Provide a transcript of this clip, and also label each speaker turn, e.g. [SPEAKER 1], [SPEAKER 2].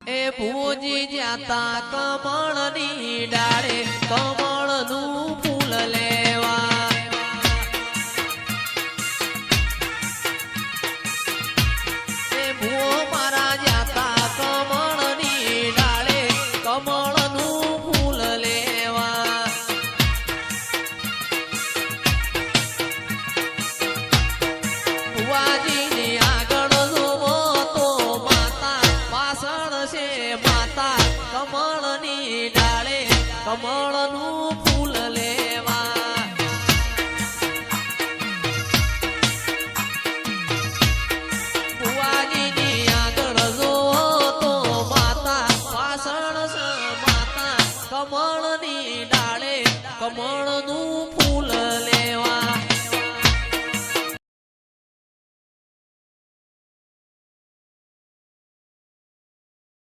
[SPEAKER 1] એ ભુવજી જાતા કમળની ડાળે કમળનું ફૂલ લેવા એ ભુવો મારા જાતા કમળની ડાળે કમળનું ફૂલ લેવા ભુવાજીની આગળ જોવો તો માતા પાછળ છે માતા કમળની ડાળે કમળનું ફૂલ લે